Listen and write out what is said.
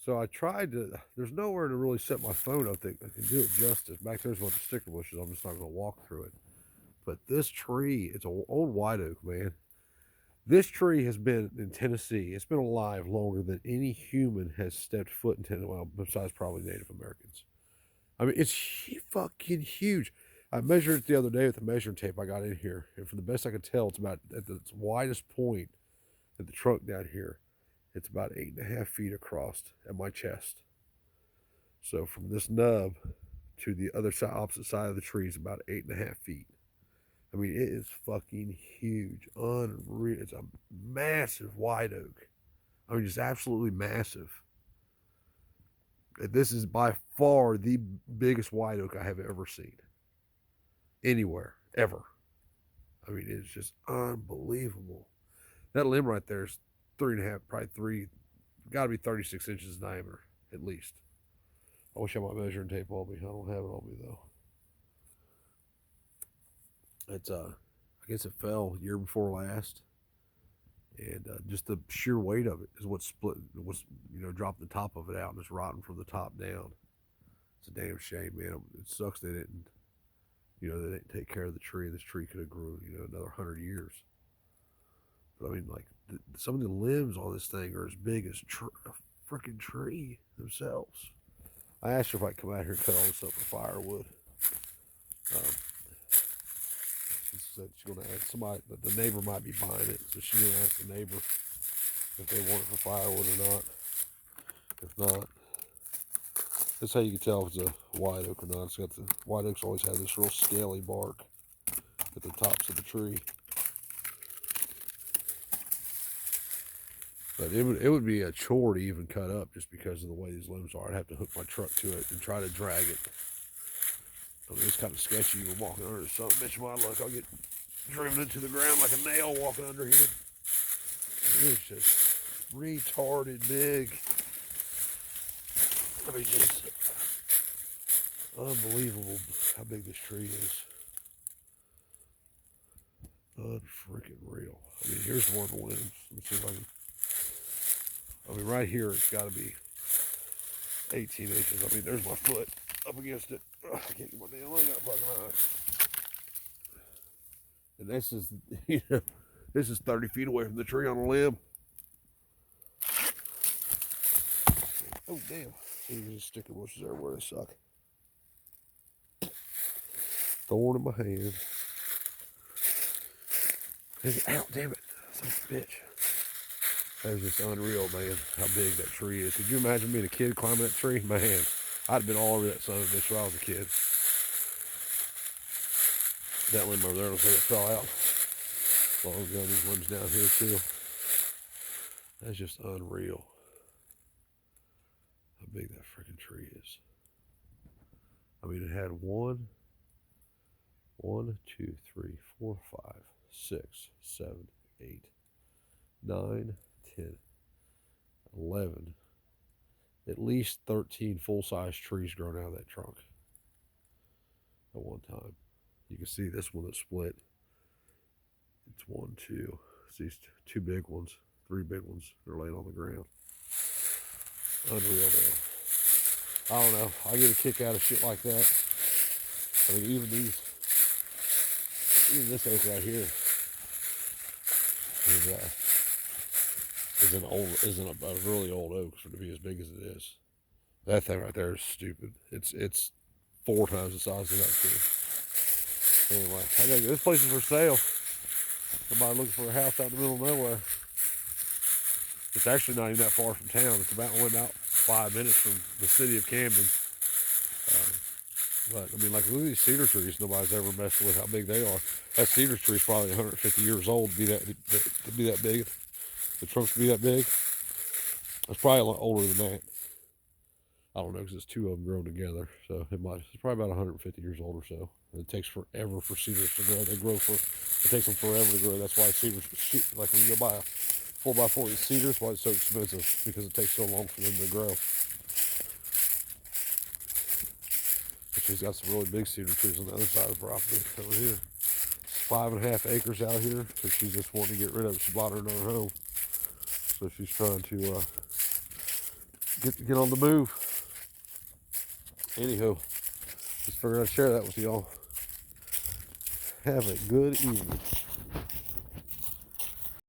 So I tried to, there's nowhere to really set my phone up that I can do it justice. Back there's a bunch of sticker bushes. I'm just not going to walk through it. But this tree, it's an old white oak, man. This tree has been in Tennessee. It's been alive longer than any human has stepped foot in Tennessee, well, besides probably Native Americans. I mean, it's fucking huge. I measured it the other day with the measuring tape I got in here, and for the best I could tell, it's about at the widest point at the trunk down here. It's about 8.5 feet across at my chest. So from this nub to the other side, opposite side of the tree is about 8.5 feet. I mean, it is fucking huge, unreal. It's a massive white oak. I mean, just absolutely massive. This is by far the biggest white oak I have ever seen. Anywhere, ever. I mean, it's just unbelievable. That limb right there is 3.5, probably three, got to be 36 inches in diameter, at least. I wish I had my measuring tape on me. I don't have it on me, though. It's, I guess it fell year before last. And just the sheer weight of it is what split, what's, dropped the top of it out and it's rotting from the top down. It's a damn shame, man. It sucks they didn't, they didn't take care of the tree. This tree could have grew, another 100 years. But I mean, like, some of the limbs on this thing are as big as a freaking tree themselves. I asked her if I could come out here and cut all this up for firewood. She said she's going to ask somebody, the neighbor might be buying it, so she's going to ask the neighbor if they want it for firewood or not. If not, that's how you can tell if it's a white oak or not. It's got the white oaks always have this real scaly bark at the tops of the tree. But it would be a chore to even cut up just because of the way these limbs are. I'd have to hook my truck to it and try to drag it. I mean, it's kind of sketchy. You're walking under something. Bitch, my luck, I'll get driven into the ground like a nail walking under here. It's just retarded big. I mean, just unbelievable how big this tree is. Unfreaking real. I mean, here's one of the limbs. Let's see if I can. I mean, right here, it's got to be 18 inches. I mean, there's my foot up against it. I can't get my damn leg up fucking right. And this is, this is 30 feet away from the tree on a limb. Oh, damn. There's just sticker bushes everywhere. They suck. Thorn in my hand. Ow, damn it. Son of a bitch. That was just unreal, man, how big that tree is. Could you imagine being a kid climbing that tree? Man, I'd have been all over that son of a bitch when I was a kid. That limb over there looks like it fell out long ago. These limbs down here, too. That's just unreal how big that freaking tree is. I mean, it had 1, 2, 3, 4, 5, 6, 7, 8, 9, 10, 11, at least 13 full-size trees growing out of that trunk at one time. You can see this one that's split. It's 1, 2. It's these two big ones, 3 big ones. They're laying on the ground. Unreal, though. I don't know. I get a kick out of shit like that. I mean, even this oak right here isn't a really old oak for it to be as big as it is. That thing right there is stupid. It's 4 times the size of that tree. Anyway, I gotta go. This place is for sale. Somebody looking for a house out in the middle of nowhere. It's actually not even that far from town. It's about 5 minutes from the city of Camden. But I mean, like, look at these cedar trees. Nobody's ever messed with how big they are. That cedar tree is probably 150 years old to be that big. The trunks to be that big. It's probably a lot older than that. I don't know, because it's 2 of them grown together. So it's probably about 150 years old or so. And it takes forever for cedars to grow. It takes them forever to grow. That's why cedars, like when you go buy a 4x4 cedars, why it's so expensive, because it takes so long for them to grow. But she's got some really big cedar trees on the other side of the property over here. It's 5.5 acres out here, so she's just wanting to get rid of it. She bought her another home. So she's trying to get on the move. Anywho, just figured I'd share that with y'all. Have a good evening.